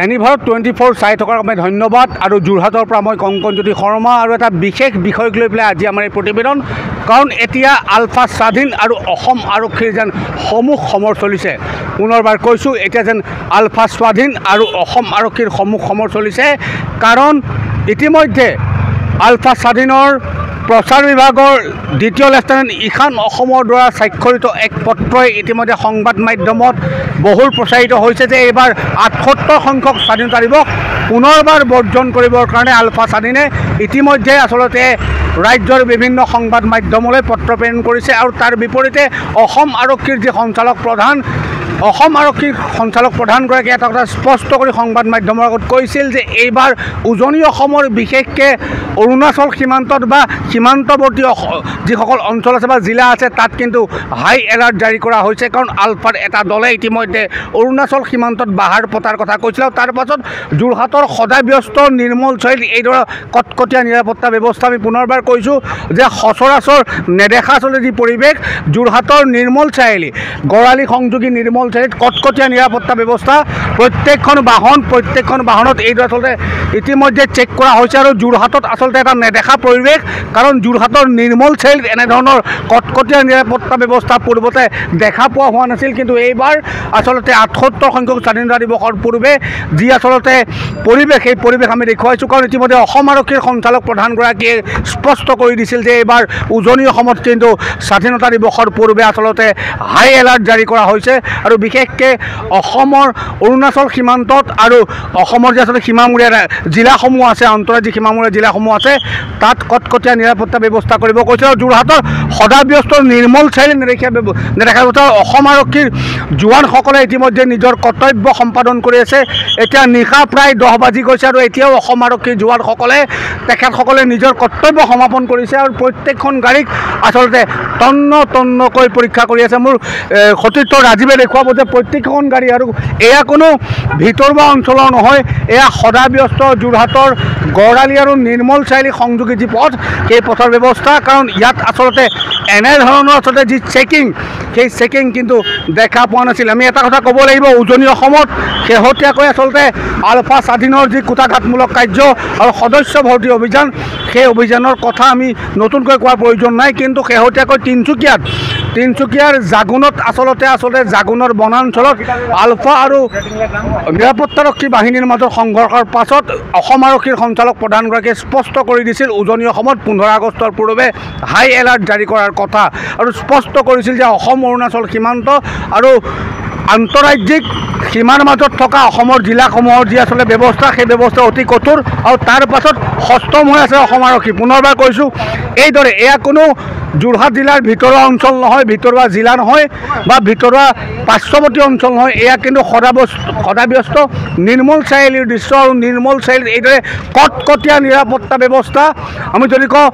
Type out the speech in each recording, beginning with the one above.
এনিভাৰত 24 চাই থকাৰ বাবে ধন্যবাদ আৰু যোৰহাটৰ পৰা মই কংকনজ্যোতি শৰ্মা আৰু এটা বিশেষ বিষয়ক লৈ পেলাই আজি আমাৰ এই প্ৰতিবেদন কাৰণ এতিয়া আলফা স্বাধীন আৰু অসম আৰক্ষীৰ যেন সমূহ সমৰ চলিছে পুনৰবাৰ কৈছোঁ এতিয়া যেন আলফা স্বাধীন আৰু অসম আৰক্ষীৰ সমূহ সমৰ চলিছে কাৰণ ইতিমধ্যে আলফা স্বাধীনৰ প্ৰচাৰ বিভাগৰ দ্বিতীয় লেফটেনেণ্ট ঈশান অসমৰ দ্বাৰা স্বাক্ষৰিত এক পত্ৰই ইতিমধ্যে সংবাদ মাধ্যমত বহুল প্ৰচাৰিত হৈছে যে এইবাৰ ৭৮ সংখ্যক স্বাধীনতা দিৱস পুনৰবাৰ বৰ্জন কৰিবৰ কাৰণে আলফা স্বাধীনে ইতিমধ্যে আচলতে ৰাজ্যৰ বিভিন্ন সংবাদ মাধ্যমলৈ পত্ৰ প্ৰেৰণ কৰিছে আৰু তাৰ বিপৰীতে অসম আৰক্ষীৰ যি সঞ্চালক প্ৰধান অসম আৰক্ষীৰ সঞ্চালক প্ৰধানগৰাকীয়ে এটা কথা স্পষ্ট কৰি সংবাদ মাধ্যমৰ আগত কৈছিল যে এইবাৰ উজনি অসমৰ বিশেষকৈ অৰুণাচল সীমান্তত বা সীমান্তৱৰ্তী যিসকল অঞ্চল আছে বা জিলা আছে তাত কিন্তু হাই এলাৰ্ট জাৰি কৰা হৈছে কাৰণ আলফাৰ এটা দলে ইতিমধ্যে অৰুণাচল সীমান্তত বাহাৰ পতাৰ কথা কৈছিল আৰু তাৰ পাছত যোৰহাটৰ সদায় ব্যস্ত নিৰ্মল চাৰিআলিত এইদৰে কটকটীয়া নিৰাপত্তা ব্যৱস্থা আমি পুনৰবাৰ কৈছোঁ যে সচৰাচৰ নেদেখা চলে যি পৰিৱেশ যোৰহাটৰ নিৰ্মল চাৰিআলি গড়ালি সংযোগী নিৰ্মল চাৰিআলিত কটকটীয়া নিৰাপত্তা ব্যৱস্থা প্ৰত্যেকখন বাহনত এইদৰে আচলতে ইতিমধ্যে চেক কৰা হৈছে আৰু যোৰহাটত আচলতে এটা নেদেখা পৰিৱেশ কাৰণ যোৰহাটৰ নিৰ্মল চাৰিআলিত এনেধৰণৰ কটকটীয়া নিৰাপত্তা ব্যৱস্থা পূৰ্বতে দেখা পোৱা হোৱা নাছিল কিন্তু এইবাৰ আচলতে ৭৮ সংখ্যক স্বাধীনতা দিৱসৰ পূৰ্বে যি আচলতে পৰিৱেশ সেই পৰিৱেশ আমি দেখুৱাইছোঁ কাৰণ ইতিমধ্যে অসম আৰক্ষীৰ সঞ্চালক প্ৰধানগৰাকীয়ে স্পষ্ট কৰি দিছিল যে এইবাৰ উজনি অসমত কিন্তু স্বাধীনতা দিৱসৰ পূৰ্বে আচলতে হাই এলাৰ্ট জাৰি কৰা হৈছে আৰু বিশেষকৈ অসমৰ অৰুণাচল সীমান্তত আৰু অসমৰ যে আচলতে সীমামূৰীয়া জিলাসমূহ আছে আন্তঃৰাজ্যিক সীমামূৰীয়া জিলাসমূহ আছে তাত কটকটীয়া নিৰাপত্তা ব্যৱস্থা কৰিব কৈছে আৰু যোৰহাটৰ সদাব্যস্ত নিৰ্মল চাৰিআলি নেদেখা ব্যৱস্থা অসম আৰক্ষীৰ জোৱানসকলে ইতিমধ্যে নিজৰ কৰ্তব্য সম্পাদন কৰি আছে এতিয়া নিশা প্ৰায় 10 বাজি গৈছে আৰু এতিয়াও অসম আৰক্ষীৰ জোৱানসকলে তেখেতসকলে নিজৰ কৰ্তব্য সমাপন কৰিছে আৰু প্ৰত্যেকখন গাড়ীক আচলতে তন্নকৈ পৰীক্ষা কৰি আছে মোৰ সতীৰ্থ ৰাজীৱে দেখুৱাব যে প্ৰত্যেকখন গাড়ী আৰু এয়া কোনো ভিতৰুৱা অঞ্চলৰ নহয় এয়া সদাব্যস্ত যোৰহাটৰ গড়ালি আৰু নিৰ্মল চাৰিআলি সংযোগী যি পথ সেই পথৰ ব্যৱস্থা কাৰণ ইয়াত আচলতে এনেধৰণৰ আচলতে যি চেকিং সেই চেকিং কিন্তু দেখা পোৱা নাছিল আমি এটা কথা ক'ব লাগিব উজনি অসমত শেহতীয়াকৈ আচলতে আলফা স্বাধীনৰ যি কুটাঘাতমূলক কাৰ্য আৰু সদস্য ভৰ্তি অভিযান সেই অভিযানৰ কথা আমি নতুনকৈ কোৱাৰ প্ৰয়োজন নাই কিন্তু শেহতীয়াকৈ তিনিচুকীয়াৰ জাগুনত আচলতে জাগুনৰ বনাঞ্চলত আলফা আৰু নিৰাপত্তাৰক্ষী বাহিনীৰ মাজত সংঘৰ্ষৰ পাছত অসম আৰক্ষীৰ সঞ্চালক প্ৰধানগৰাকীয়ে স্পষ্ট কৰি দিছিল উজনি অসমত 15 আগষ্টৰ পূৰ্বে হাই এলাৰ্ট জাৰি কৰাৰ কথা আৰু স্পষ্ট কৰিছিল যে অসম অৰুণাচল সীমান্ত আৰু আন্তঃৰাজ্যিক সীমাৰ মাজত থকা অসমৰ জিলাসমূহৰ যি আচলতে ব্যৱস্থা সেই ব্যৱস্থা অতি কঠোৰ আৰু তাৰ পাছত সষ্টম হৈ আছে অসম আৰক্ষী পুনৰবাৰ কৈছোঁ এইদৰে এয়া কোনো যোৰহাট জিলাৰ ভিতৰুৱা অঞ্চল নহয় ভিতৰুৱা জিলা নহয় বা ভিতৰুৱা পাৰ্শ্বৱৰ্তী অঞ্চল নহয় এয়া কিন্তু সদাব্যস্ত নিৰ্মল চাৰিআলিৰ দৃশ্য আৰু নিৰ্মল চাৰিআলিত এইদৰে কটকটীয়া নিৰাপত্তা ব্যৱস্থা আমি যদি কওঁ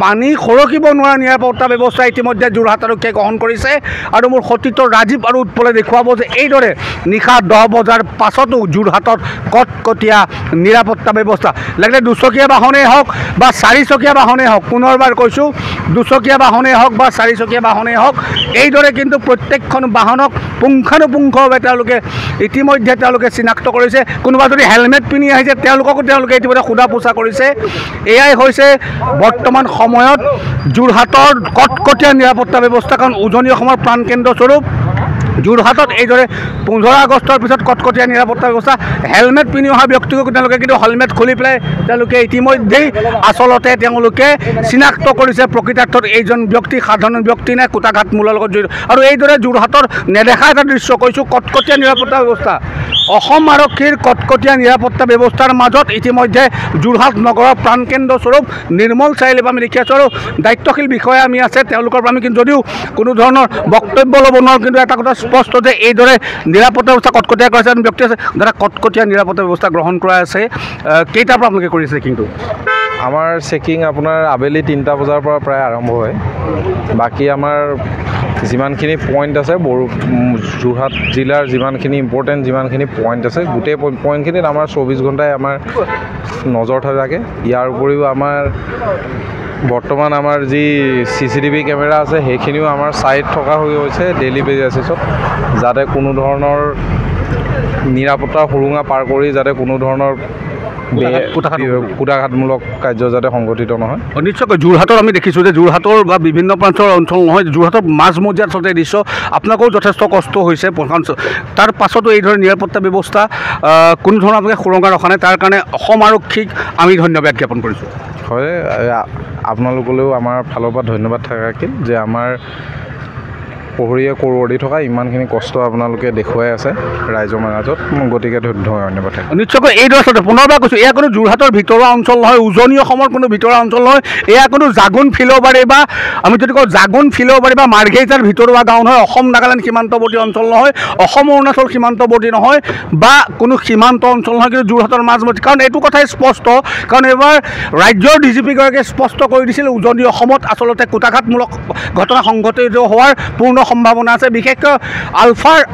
পানী সৰকিব নোৱাৰা নিৰাপত্তা ব্যৱস্থা ইতিমধ্যে যোৰহাট আৰক্ষীয়ে গ্ৰহণ কৰিছে আৰু মোৰ সতীৰ্থ ৰাজীৱ আৰু উৎপলে দেখুৱাব যে এইদৰে নিশা 10 বজাৰ পাছতো যোৰহাটত কটকটীয়া নিৰাপত্তা ব্যৱস্থা লাগিলে দুচকীয়া বাহনেই হওক বা 4চকীয়া বাহনেই হওক পুনৰবাৰ কৈছোঁ দুচকীয়া বাহনেই হওক বা 4চকীয়া বাহনেই হওক এইদৰে কিন্তু প্ৰত্যেকখন বাহনক পুংখানুপুংখভাৱে তেওঁলোকে চিনাক্ত কৰিছে কোনোবা যদি হেলমেট পিন্ধি আহিছে তেওঁলোককো ইতিমধ্যে সোধা পোছা কৰিছে এয়াই হৈছে বৰ্তমান সময়ত যোৰহাটৰ কটকটীয়া নিৰাপত্তা ব্যৱস্থা কাৰণ উজনি অসমৰ প্ৰাণকেন্দ্ৰস্বৰূপ যোৰহাটত এইদৰে 15 আগষ্টৰ পিছত কটকটীয়া নিৰাপত্তা ব্যৱস্থা হেলমেট পিন্ধি অহা ব্যক্তিকো তেওঁলোকে কিন্তু হেলমেট খুলি পেলাই তেওঁলোকে ইতিমধ্যেই আচলতে চিনাক্ত কৰিছে প্ৰকৃতাৰ্থত এইজন ব্যক্তি সাধাৰণ ব্যক্তি নে কুটাঘাতমূলৰ লগত জড়িত আৰু এইদৰে যোৰহাটৰ নেদেখা এটা দৃশ্য কৈছোঁ কটকটীয়া নিৰাপত্তা ব্যৱস্থা অসম আৰক্ষীৰ কটকটীয়া নিৰাপত্তা ব্যৱস্থাৰ মাজত ইতিমধ্যে যোৰহাট নগৰৰ প্ৰাণকেন্দ্ৰস্বৰূপ নিৰ্মল চাৰিআলি আমি দেখি আছোঁ আৰু দায়িত্বশীল বিষয়া আমি আছে তেওঁলোকৰ পৰা আমি কিন্তু যদিও কোনো ধৰণৰ বক্তব্য ল'ব নোৱাৰোঁ কিন্তু এটা কথা স্পষ্ট যে এইদৰে নিৰাপত্তা ব্যৱস্থা কটকটীয়া কৰাইছে এজন ব্যক্তি আছে যাৰা কটকটীয়া নিৰাপত্তা ব্যৱস্থা গ্ৰহণ কৰা আছে কেইটাৰ পৰা আপোনালোকে কৰিছে কিন্তু আমাৰ চেকিং আপোনাৰ আবেলি 3টা বজাৰ পৰা প্ৰায় আৰম্ভ হয় বাকী আমাৰ যিমানখিনি পইণ্ট আছে যোৰহাট জিলাৰ যিমানখিনি ইম্পৰ্টেণ্ট যিমানখিনি পইণ্ট আছে গোটেই পইণ্টখিনিত আমাৰ 24 ঘণ্টাই আমাৰ নজৰ থাকে ইয়াৰ উপৰিও আমাৰ বৰ্তমান আমাৰ যি CCTV কেমেৰা আছে সেইখিনিও আমাৰ চাইড থকা হৈ গৈছে ডেইলি বেচিছত যাতে কোনো ধৰণৰ নিৰাপত্তাৰ সুৰুঙা পাৰ কৰি যাতে কোনো ধৰণৰ কুটাঘাতমূলক কাৰ্য যাতে সংঘটিত নহয়। নিশ্চয়কৈ যোৰহাটৰ আমি দেখিছোঁ যে যোৰহাটৰ বা বিভিন্ন প্ৰান্তৰ অঞ্চল নহয়, যোৰহাটৰ মাজমজিয়াত আচলতে দৃশ্য আপোনালোকেও যথেষ্ট কষ্ট হৈছে। তাৰ পাছতো এইদৰে নিৰাপত্তা ব্যৱস্থা কোনো ধৰণৰ আপোনালোকে সুৰংগা ৰখা নাই, তাৰ কাৰণে অসম আৰক্ষীক আমি ধন্যবাদ জ্ঞাপন কৰিছোঁ। হয়, আপোনালোকলৈও আমাৰ ফালৰ পৰা ধন্যবাদ থাকিল যে আমাৰ পহৰীয়া কৰৱৰি থকা ইমানখিনি কষ্ট আপোনালোকে দেখুৱাই আছে ৰাইজৰ মাজত, গতিকে ধন্যবাদ থাকিল। নিশ্চয়কৈ এইদৰে আচলতে পুনৰবাৰ কৈছোঁ, এয়া কোনো যোৰহাটৰ ভিতৰুৱা অঞ্চল নহয়, উজনি অসমৰ কোনো ভিতৰুৱা অঞ্চল নহয়, এয়া কোনো জাগুন ফিল'বাৰী বা আমি যদি কওঁ জাগুন ফিল'বাৰী বা মাৰ্ঘেৰিটাৰ ভিতৰুৱা গাঁও নহয়, অসম নাগালেণ্ড সীমান্তৱৰ্তী অঞ্চল নহয়, অসম অৰুণাচল সীমান্তৱৰ্তী নহয় বা কোনো সীমান্ত অঞ্চল নহয়, কিন্তু যোৰহাটৰ মাজমজিয়া। কাৰণ এইটো কথাই স্পষ্ট, কাৰণ এইবাৰ ৰাজ্যৰ DGP-গৰাকীয়ে স্পষ্ট কৰি দিছিল উজনি অসমত আচলতে কুটাঘাতমূলক ঘটনা সংঘটিত হোৱাৰ পূৰ্ণ সম্ভাৱনা আছে। বিশেষকৈ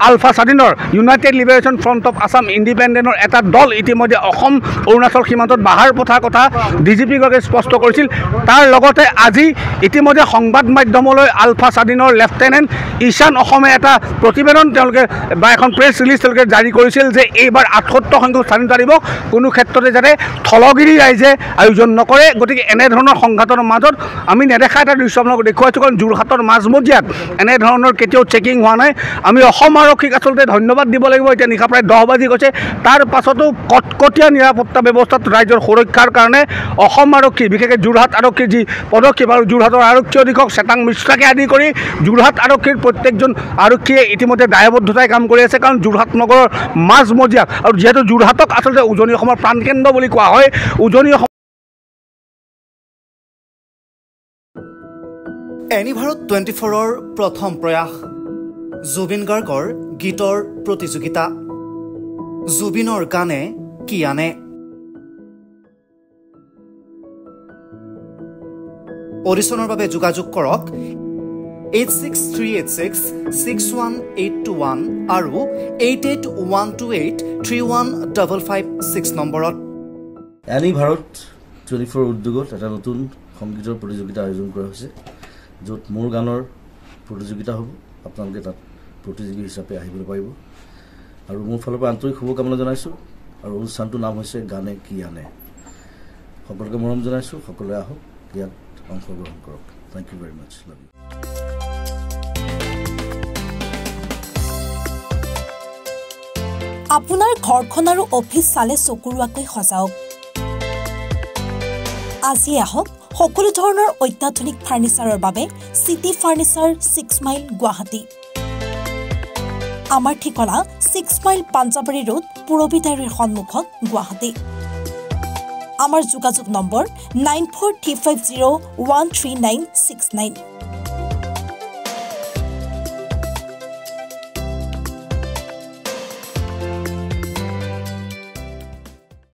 আলফা স্বাধীনৰ United Liberation Front of Assam ইণ্ডিপেণ্ডেণ্টৰ এটা দল ইতিমধ্যে অসম অৰুণাচল সীমান্তত বাহাৰ পঠাৰ কথা DGP-গৰাকীয়ে স্পষ্ট কৰিছিল। তাৰ লগতে আজি ইতিমধ্যে সংবাদ মাধ্যমলৈ আলফা স্বাধীনৰ লেফটেনেণ্ট ঈশান অসমে এটা প্ৰতিবেদন তেওঁলোকে বা এখন প্ৰেছ ৰিলিজ তেওঁলোকে জাৰি কৰিছিল যে এইবাৰ ৭৮ সংখ্যক স্বাধীনতা দিৱস কোনো ক্ষেত্ৰতে যাতে থলগিৰি ৰাইজে আয়োজন নকৰে। গতিকে এনেধৰণৰ সংঘাতৰ মাজত আমি নেদেখা এটা দৃশ্য আপোনালোকক দেখুৱাইছোঁ, কাৰণ যোৰহাটৰ মাজমজিয়াত এনেধৰণৰ কেতিয়াও চেকিং হোৱা নাই। আমি অসম আৰক্ষীক আচলতে ধন্যবাদ দিব লাগিব। এতিয়া নিশা প্ৰায় 10 বাজি গৈছে, তাৰ পাছতো কটকটীয়া নিৰাপত্তা ব্যৱস্থাত ৰাইজৰ সুৰক্ষাৰ কাৰণে অসম আৰক্ষী, বিশেষকৈ যোৰহাট আৰক্ষীৰ যি পদক্ষেপ আৰু যোৰহাটৰ আৰক্ষী অধীক্ষক চেতাং মিশ্ৰাকে আদি কৰি যোৰহাট আৰক্ষীৰ প্ৰত্যেকজন আৰক্ষীয়ে ইতিমধ্যে দায়বদ্ধতাই কাম কৰি আছে। কাৰণ যোৰহাট নগৰৰ মাজমজিয়া আৰু যিহেতু যোৰহাটক আচলতে উজনি অসমৰ প্ৰাণকেন্দ্ৰ বুলি কোৱা হয়, উজনি অসম এনিভাৰত 24ৰ প্ৰথম প্ৰয়াস জুবিন গাৰ্গৰ গীতৰ প্ৰতিযোগিতা। জুবিনৰ গানে কি আনে। অডিশ্যনৰ বাবে যোগাযোগ কৰক 8638661821 আৰু 8812831556 নম্বৰত। এনিভাৰত 24 উদ্যোগত এটা নতুন সংগীতৰ প্ৰতিযোগিতা আয়োজন কৰা হৈছে, য'ত মোৰ গানৰ প্ৰতিযোগিতা হ'ব। আপোনালোকে তাত প্ৰতিযোগী হিচাপে আহিবলৈ পাৰিব আৰু মোৰ ফালৰ পৰা আন্তৰিক শুভকামনা জনাইছোঁ। আৰু অনুষ্ঠানটোৰ নাম হৈছে গানে কি আনে। সকলোকে মৰম জনাইছোঁ, সকলোৱে আহক, ইয়াত অংশগ্ৰহণ কৰক। Thank you very much, love you. আপোনাৰ ঘৰখন আৰু অফিচ চালে চকুৰোৱাকৈ সজাওক। আজি আহক সকলো ধৰণৰ অত্যাধুনিক ফাৰ্নিচাৰৰ বাবে চিটি ফাৰ্নিচাৰ 6 মাইল গুৱাহাটী। আমাৰ ঠিকনা 6 মাইল পাঞ্জাবাৰী ৰোড, পুৰবী ডায়েৰীৰ সন্মুখত, গুৱাহাটী। আমাৰ যোগাযোগ নম্বৰ 9435013969।